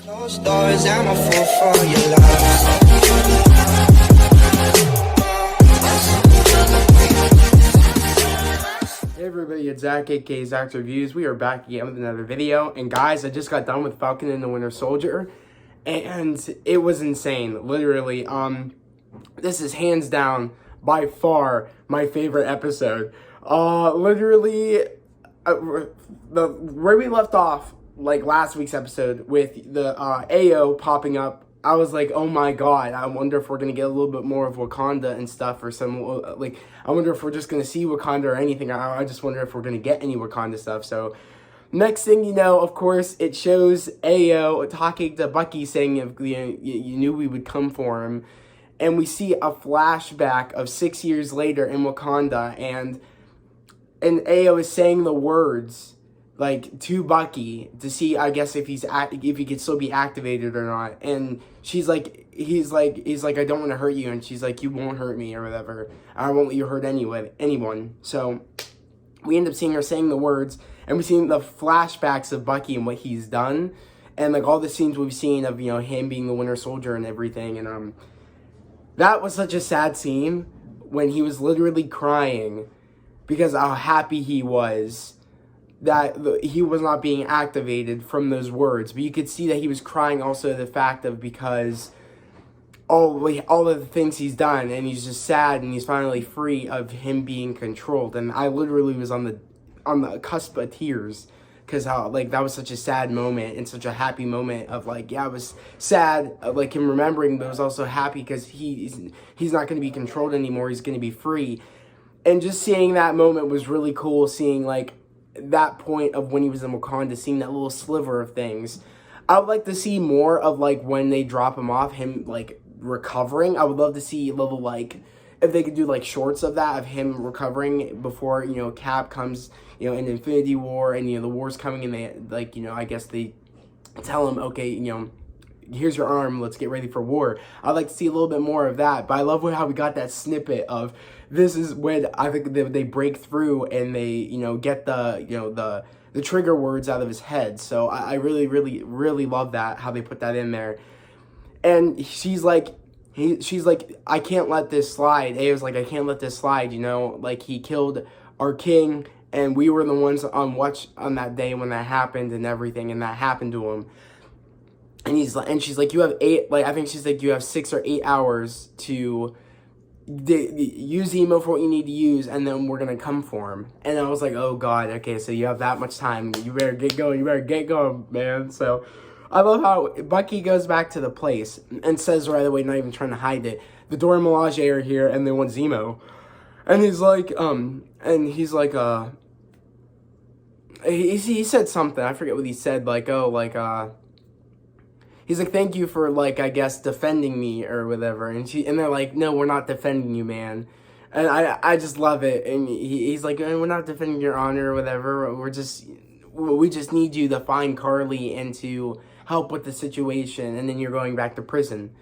Closed doors, I'm a fool for your love. Hey everybody, it's Zach, aka Zach's Reviews. We are back again with another video. And guys, I just got done with Falcon and the Winter Soldier, and it was insane, literally. This is hands down, by far, my favorite episode. Literally, where we left off, like last week's episode, with the AO popping up, I was like, oh my god, I wonder if we're going to get a little bit more of Wakanda and stuff, or some, like, I wonder if we're just going to see Wakanda or anything. I just wonder if we're going to get any Wakanda stuff. So, next thing you know, of course, it shows AO talking to Bucky, saying, if you knew we would come for him. And we see a flashback of 6 years later in Wakanda, and AO is saying the words, like, to Bucky to see, I guess, if he could still be activated or not. And he's like, I don't want to hurt you. And she's like, you won't hurt me or whatever. I won't let you hurt anyone. So we end up seeing her saying the words, and we see the flashbacks of Bucky and what he's done, and like all the scenes we've seen of, him being the Winter Soldier and everything. And that was such a sad scene when he was literally crying because how happy he was that he was not being activated from those words. But you could see that he was crying also the fact of, because all of the things he's done, and he's just sad, and he's finally free of him being controlled. And I literally was on the cusp of tears, because how, like, that was such a sad moment and such a happy moment of, like, yeah, it was sad, like, him remembering, but it was also happy because he's not going to be controlled anymore. He's going to be free. And just seeing that moment was really cool, seeing, like, that point of when he was in Wakanda, seeing that little sliver of things. I would like to see more of, like, when they drop him off, him, like, recovering. I would love to see a little, like, if they could do, like, shorts of that, of him recovering before, Cap comes, in Infinity War, and, the war's coming, and they, like, I guess they tell him, okay, here's your arm, let's get ready for war. I'd like to see a little bit more of that, but I love how we got that snippet of, this is when I think they break through, and they, get the trigger words out of his head. So I really, really, really love that, how they put that in there. And she's like, I can't let this slide. A was like, I can't let this slide, like, he killed our king, and we were the ones on watch on that day when that happened and everything, and that happened to him. And she's like, you have 6 or 8 hours to use Zemo for what you need to use, and then we're gonna come for him. And I was like, oh god, okay, so you have that much time. You better get going, man. So I love how Bucky goes back to the place and says right away, not even trying to hide it, the Dora Milaje are here and they want Zemo. And he's like, he said something, I forget what he said, like, he's like, thank you for, like, I guess, defending me or whatever. And they're like, no, we're not defending you, man. And I just love it. And he's like, we're not defending your honor or whatever. We just need you to find Carly and to help with the situation. And then you're going back to prison.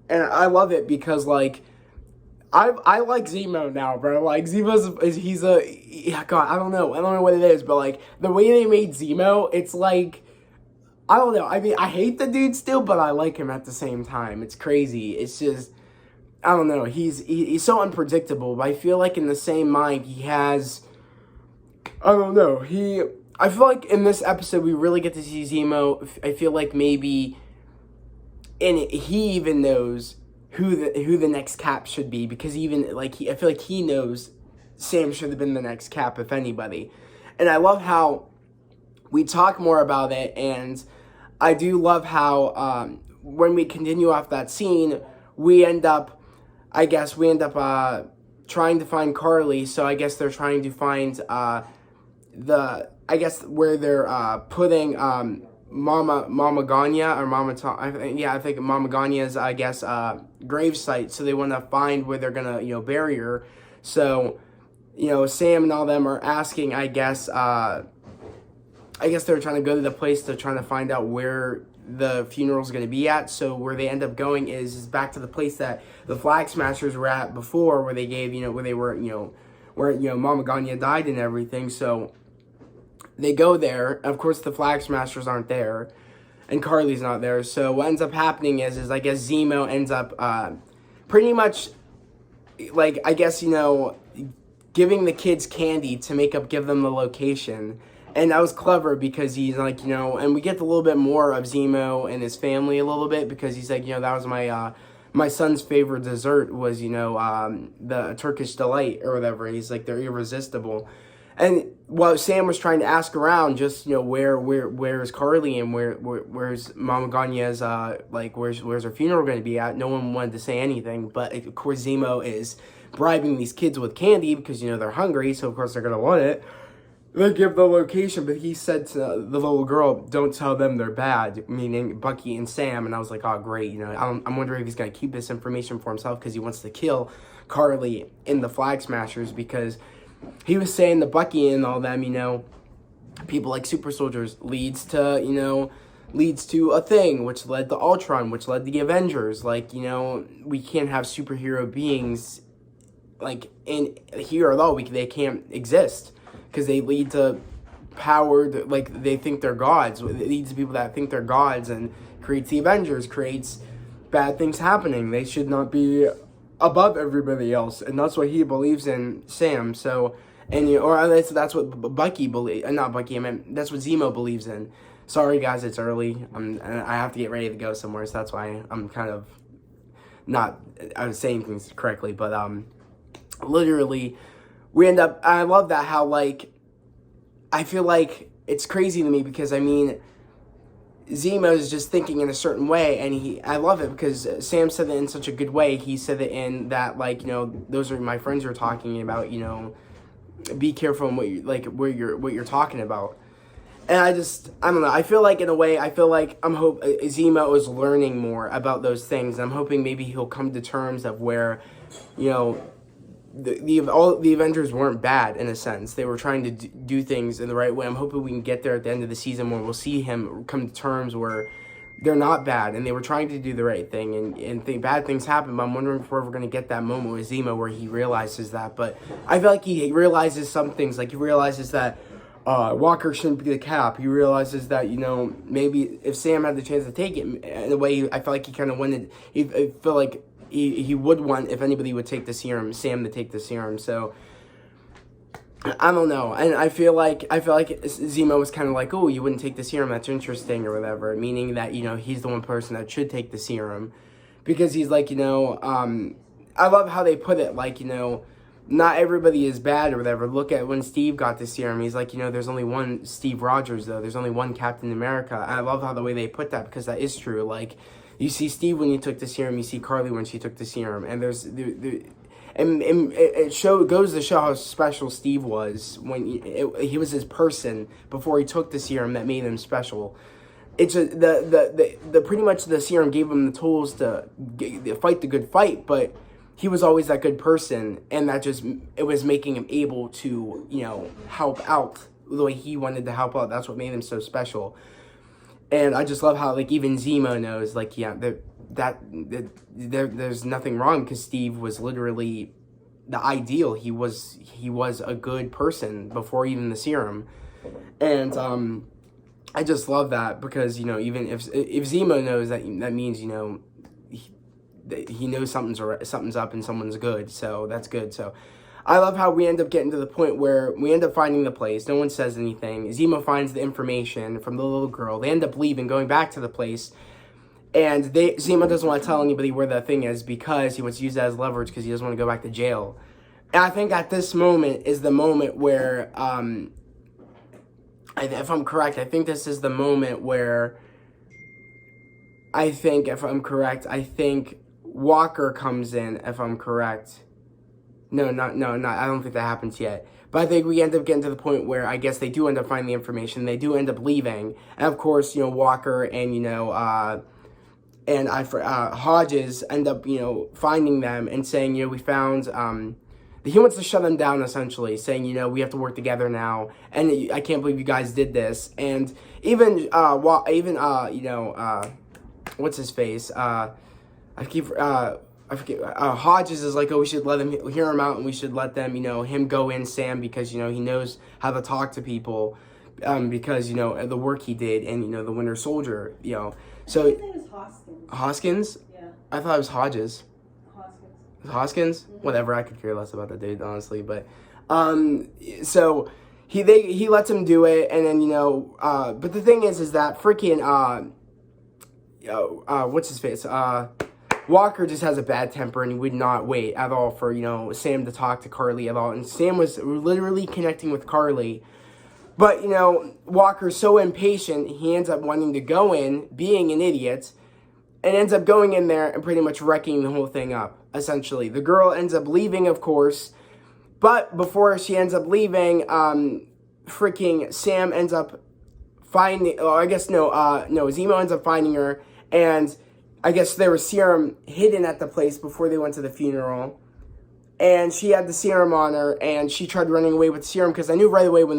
And I love it because, like, I like Zemo now, bro. Like, God, I don't know what it is, but, like, the way they made Zemo, it's like, I don't know. I mean, I hate the dude still, but I like him at the same time. It's crazy. It's just, I don't know. He's so unpredictable, but I feel like in the same mind, he has, I don't know. I feel like in this episode, we really get to see Zemo. I feel like maybe, he even knows who the next Cap should be, because even, like, I feel like he knows Sam should have been the next Cap, if anybody. And I love how we talk more about it, and I do love how when we continue off that scene, we end up trying to find Carly. So I guess they're trying to find where they're putting Mama Ganya, or I think Mama Ganya's, I guess, grave site. So they want to find where they're gonna bury her. So Sam and all them are asking, I guess they're trying to go to the place to trying to find out where the funeral's going to be at. So where they end up going is back to the place that the Flag Smashers were at before, where they gave, where they were, where, Mama Ganya died and everything. So they go there. Of course, the Flag Smashers aren't there. and Carly's not there. So what ends up happening is I guess Zemo ends up pretty much, like, I guess, giving the kids candy to give them the location. And that was clever because he's like, and we get a little bit more of Zemo and his family a little bit, because he's like, that was my son's favorite dessert was, the Turkish delight or whatever. He's like, they're irresistible. And while Sam was trying to ask around, just, where's Carly and where's Mama Ganya's, where's her funeral going to be at? No one wanted to say anything. But of course, Zemo is bribing these kids with candy because, they're hungry. So of course they're going to want it. They give the location, but he said to the little girl, "Don't tell them they're bad," meaning Bucky and Sam. And I was like, oh, great. I'm wondering if he's going to keep this information for himself because he wants to kill Carly in the Flag Smashers, because he was saying the Bucky and all them, people like super soldiers leads to a thing, which led to Ultron, which led to the Avengers. Like, we can't have superhero beings like in here, although they can't exist. Because they lead to powered, like, they think they're gods. It leads to people that think they're gods, and creates the Avengers, creates bad things happening. They should not be above everybody else, and that's what he believes in, Sam. So, and or that's what Bucky believes. Not Bucky. I mean, that's what Zemo believes in. Sorry, guys, it's early. And I have to get ready to go somewhere, so that's why I'm kind of not. I was saying things correctly, but literally. We end up, I love that how, like, I feel like it's crazy to me because, I mean, Zemo is just thinking in a certain way, and I love it because Sam said it in such a good way. He said it in that, like, those are my friends you're talking about, be careful in what what you're talking about. And I don't know, I feel like in a way, Zemo is learning more about those things. I'm hoping maybe he'll come to terms of where, all the Avengers weren't bad in a sense. They were trying to do things in the right way. I'm hoping we can get there at the end of the season where we'll see him come to terms where they're not bad and they were trying to do the right thing, and bad things happen. But I'm wondering if we're ever going to get that moment with Zemo where he realizes that. But I feel like he realizes some things. Like, he realizes that Walker shouldn't be the Cap. He realizes that, maybe if Sam had the chance to take it, in a way, I felt like he kind of wanted. I feel like he would want, if anybody would take the serum, Sam to take the serum. So I don't know, and I feel like Zemo was kind of like, oh, you wouldn't take the serum, that's interesting or whatever, meaning that he's the one person that should take the serum, because he's like, I love how they put it, like, not everybody is bad or whatever. Look at when Steve got the serum. He's like, there's only one Steve Rogers, though. There's only one Captain America. I love how the way they put that, because that is true. Like, you see Steve when he took the serum, you see Carly when she took the serum, and it goes to show how special Steve was when he was his person before he took the serum that made him special. It's the pretty much the serum gave him the tools to fight the good fight, but he was always that good person, and it was making him able to help out the way he wanted to help out. That's what made him so special. And I just love how, like, even Zemo knows, like, yeah, there's nothing wrong, because Steve was literally the ideal. He was a good person before even the serum. And I just love that, because, even if Zemo knows that means, he knows something's up and someone's good. So that's good. So I love how we end up getting to the point where we end up finding the place. No one says anything. Zemo finds the information from the little girl. They end up leaving, going back to the place. And Zemo doesn't want to tell anybody where the thing is, because he wants to use that as leverage, because he doesn't want to go back to jail. And I think at this moment is the moment where, if I'm correct, I think this is the moment where if I'm correct, I think Walker comes in, if I'm correct. No, I don't think that happens yet. But I think we end up getting to the point where I guess they do end up finding the information. They do end up leaving. And of course, Walker and, Hodges end up, finding them and saying, we found, he wants to shut them down, essentially, saying, we have to work together now. And I can't believe you guys did this. And even, what's his face? I forget, Hodges is like, oh, we should let him hear him out, and we should let them, him go in, Sam, because, he knows how to talk to people. because, the work he did and, the Winter Soldier, So, his name is Hoskins. Hoskins? Yeah. I thought it was Hodges. Hoskins. Hoskins? Mm-hmm. Whatever, I could care less about that dude, honestly. But, so he lets him do it, and then, but the thing is that freaking, what's his face? Walker just has a bad temper, and he would not wait at all for, Sam to talk to Carly at all. And Sam was literally connecting with Carly. But, Walker's so impatient, he ends up wanting to go in, being an idiot, and ends up going in there and pretty much wrecking the whole thing up, essentially. The girl ends up leaving, of course, but before she ends up leaving, freaking Sam ends up finding, Zemo ends up finding her, and I guess there was serum hidden at the place before they went to the funeral. And she had the serum on her, and she tried running away with the serum, because I knew right away when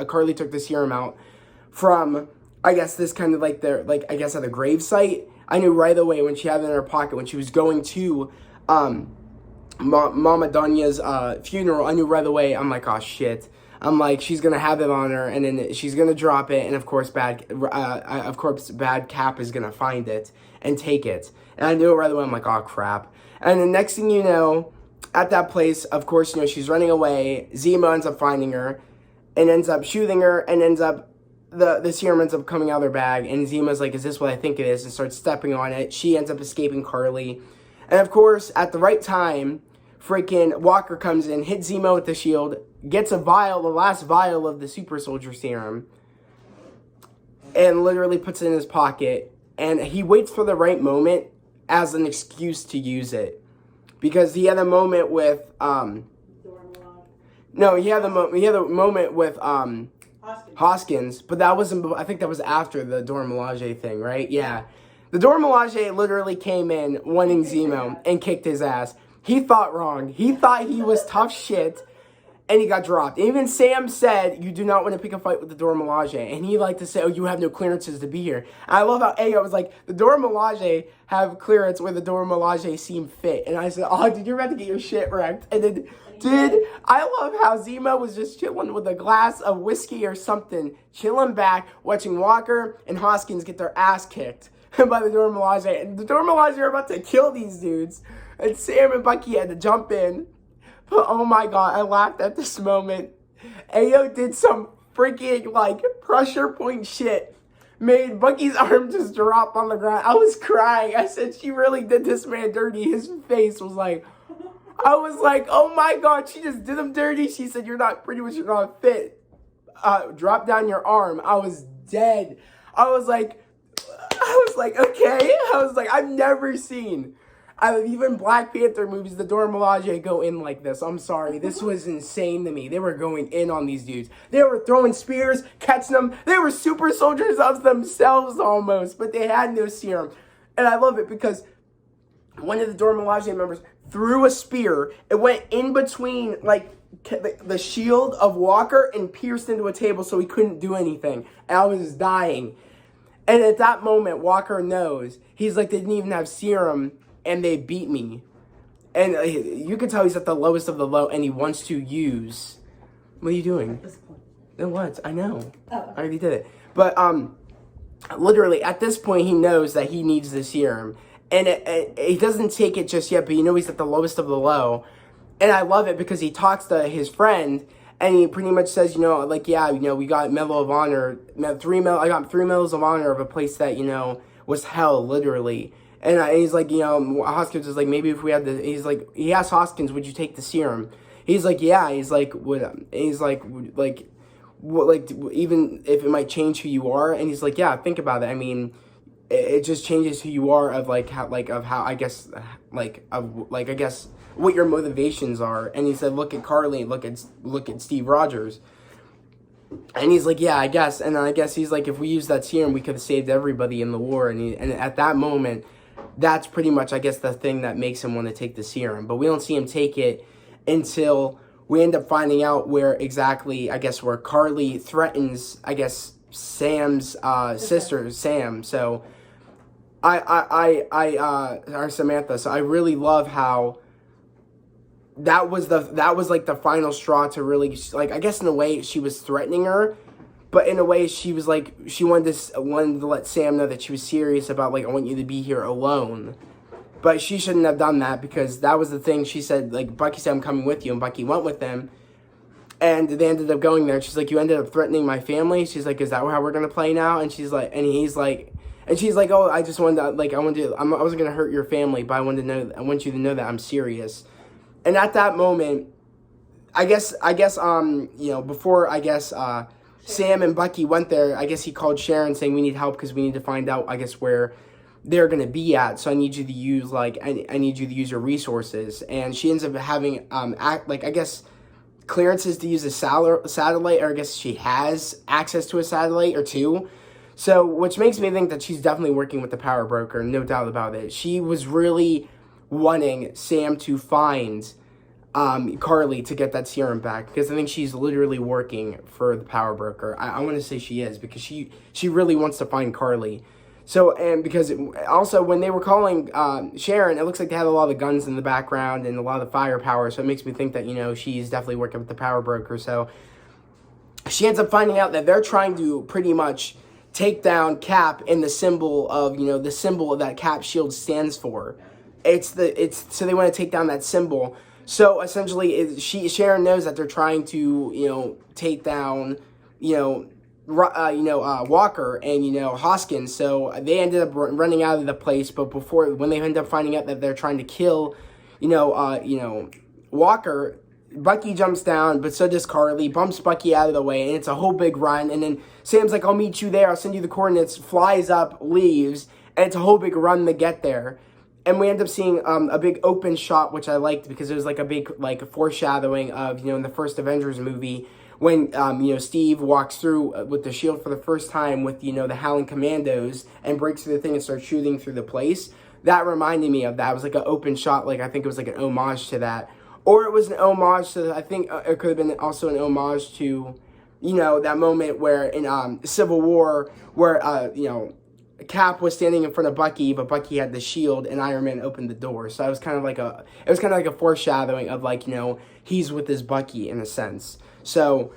Carly took the serum out from, I guess, this kind of at the grave site. I knew right away when she had it in her pocket, when she was going to Mama Donya's funeral. I knew right away. I'm like, oh shit. I'm like, she's gonna have it on her, and then she's gonna drop it, and of course, bad Cap is gonna find it and take it. And I knew it right away. I'm like, oh crap. And the next thing you know, at that place, of course, she's running away. Zemo ends up finding her and ends up shooting her, and ends up, the serum ends up coming out of their bag, and Zemo's like, is this what I think it is? And starts stepping on it. She ends up escaping Carly. And of course, at the right time, freaking Walker comes in, hits Zemo with the shield, gets the last vial of the super soldier serum, and literally puts it in his pocket. And he waits for the right moment as an excuse to use it. Because he had a moment with, he had a moment with, Hoskins, but that wasn't, I think that was after the Dora Milaje thing, right? Yeah. The Dora Milaje literally came in wanting Zemo and kicked his ass. He thought wrong. He thought he was tough shit, and he got dropped. Even Sam said, you do not want to pick a fight with the Dora Milaje. And he liked to say, oh, you have no clearances to be here. And I love how Ayo was like, the Dora Milaje have clearance where the Dora Milaje seem fit. And I said, oh, dude, you're about to get your shit wrecked. And then, dude, I love how Zemo was just chilling with a glass of whiskey or something, chilling back, watching Walker and Hoskins get their ass kicked by the Dora Milaje. And the Dora Milaje are about to kill these dudes. And Sam and Bucky had to jump in. But oh my god, I laughed at this moment. Ayo did some freaking, pressure point shit. Made Bucky's arm just drop on the ground. I was crying. I said, she really did this man dirty. His face was like, I was like, oh my god, she just did him dirty. She said, you're not fit. Drop down your arm. I was dead. I was like, okay. I was like, I've never seen, even Black Panther movies, the Dora Milaje go in like this. I'm sorry. This was insane to me. They were going in on these dudes. They were throwing spears, catching them. They were super soldiers of themselves almost, but they had no serum. And I love it because one of the Dora Milaje members threw a spear. It went in between, the shield of Walker and pierced into a table so he couldn't do anything. And I was dying. And at that moment, Walker knows. He's like, they didn't even have serum, and they beat me. And you can tell he's at the lowest of the low, and he wants to use... What are you doing? No, what? I know. Oh. I already did it. But, literally, at this point, he knows that he needs the serum. And he doesn't take it just yet, but he's at the lowest of the low. And I love it because he talks to his friend, and he pretty much says, we got Medal of Honor, I got 3 Medals of Honor of a place that, was hell, literally. And he's like, Hoskins is like, maybe if we had the, he's like, he asked Hoskins, would you take the serum? He's like, yeah. He's like, even if it might change who you are. And he's like, yeah, think about it. I mean, it just changes who you are of I guess what your motivations are. And he said, look at Carly, look at Steve Rogers. And he's like, yeah, I guess. And I guess he's like, if we used that serum, we could have saved everybody in the war. And at that moment, that's pretty much, I guess, the thing that makes him want to take the serum. But we don't see him take it until we end up finding out where exactly, I guess, where Carly threatens, I guess, Sam's sister, Sam. So, or Samantha. So I really love how that was like the final straw to really, I guess in a way she was threatening her, But in a way, she was like, she wanted to let Sam know that she was serious about, like, I want you to be here alone. But she shouldn't have done that, because that was the thing. She said, like, Bucky said, I'm coming with you, and Bucky went with them. And they ended up going there. She's like, you ended up threatening my family? She's like, is that how we're going to play now? And she's like, and he's like, and she's like, oh, I just wanted to, like, I wasn't going to hurt your family, but I want you to know that I'm serious. And at that moment, I guess, before, Sam and Bucky went there, I guess he called Sharon saying, we need help because we need to find out, I guess, where they're going to be at. So I need you to use, I need you to use your resources. And she ends up having, clearances to use a satellite, or I guess she has access to a satellite or two. So, which makes me think that she's definitely working with the power broker, no doubt about it. She was really wanting Sam to find Carly to get that serum back, because I think she's literally working for the power broker. I want to say she is, because she really wants to find Carly. So, and because also when they were calling Sharon, it looks like they had a lot of guns in the background and a lot of firepower, so it makes me think that, she's definitely working with the power broker. So she ends up finding out that they're trying to pretty much take down Cap in the symbol of, the symbol that Cap shield stands for. So they want to take down that symbol. So essentially, Sharon knows that they're trying to, take down, Walker and, Hoskins. So they ended up running out of the place. But when they end up finding out that they're trying to kill, Walker, Bucky jumps down, but so does Carly, bumps Bucky out of the way, and it's a whole big run. And then Sam's like, I'll meet you there, I'll send you the coordinates, flies up, leaves, and it's a whole big run to get there. And we end up seeing a big open shot, which I liked, because it was like a big foreshadowing of, in the first Avengers movie, when, Steve walks through with the shield for the first time with, the Howling Commandos and breaks through the thing and starts shooting through the place. That reminded me of that. It was like an open shot, I think it was like an homage to that. Or it was an homage to, I think it could have been also an homage to, that moment where in Civil War, where, Cap was standing in front of Bucky, but Bucky had the shield, and Iron Man opened the door. So it was kind of like a foreshadowing of, he's with his Bucky in a sense. So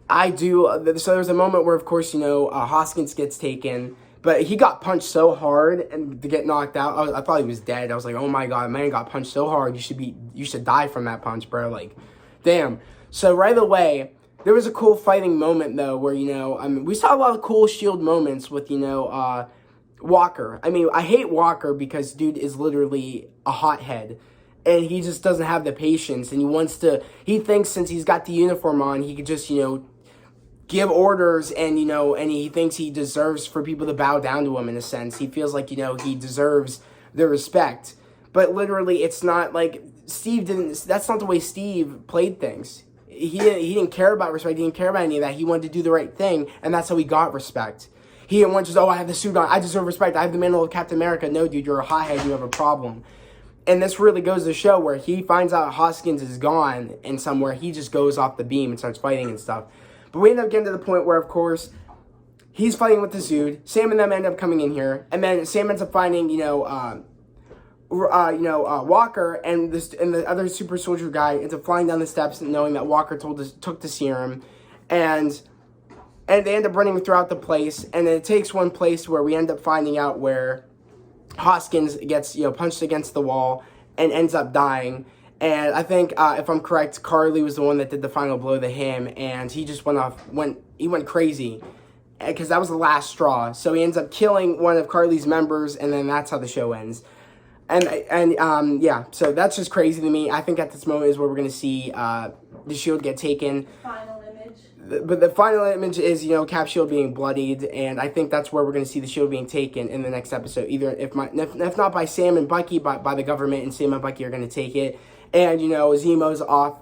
so there's a moment where, of course, Hoskins gets taken, but he got punched so hard and to get knocked out, I thought he was dead. I was like, oh my god, man got punched so hard, you should die from that punch, bro. Damn. So right away, there was a cool fighting moment, though, where, we saw a lot of cool S.H.I.E.L.D. moments with, Walker. I hate Walker because dude is literally a hothead, and he just doesn't have the patience, and he thinks since he's got the uniform on, he could just, give orders, and, and he thinks he deserves for people to bow down to him in a sense. He feels like, he deserves the respect. But literally, it's not like that's not the way Steve played things. He didn't care about respect. He didn't care about any of that. He wanted to do the right thing, and that's how he got respect. He didn't want just, I have the suit on, I deserve respect, I have the mantle of Captain America. No, dude, you're a hothead, you have a problem. And this really goes to show where he finds out Hoskins is gone and somewhere, he just goes off the beam and starts fighting and stuff. But we end up getting to the point where, of course, he's fighting with the dude. Sam and them end up coming in here, and then Sam ends up finding, Walker, and the other super soldier guy ends up flying down the steps, knowing that Walker took the serum, and they end up running throughout the place, and then it takes one place where we end up finding out where Hoskins gets punched against the wall and ends up dying. And I think, if I'm correct, Carly was the one that did the final blow to him, and he just went crazy, because that was the last straw. So he ends up killing one of Carly's members, and then that's how the show ends. So that's just crazy to me. I think at this moment is where we're going to see the shield get taken. Final image. But the final image is, Cap shield being bloodied, and I think that's where we're going to see the shield being taken in the next episode. Either, if not by Sam and Bucky, by the government, and Sam and Bucky are going to take it. And, Zemo's off,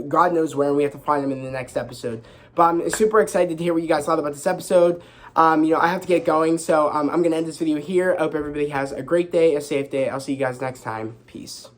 God knows where, and we have to find him in the next episode. But I'm super excited to hear what you guys thought about this episode. I have to get going, so I'm going to end this video here. I hope everybody has a great day, a safe day. I'll see you guys next time. Peace.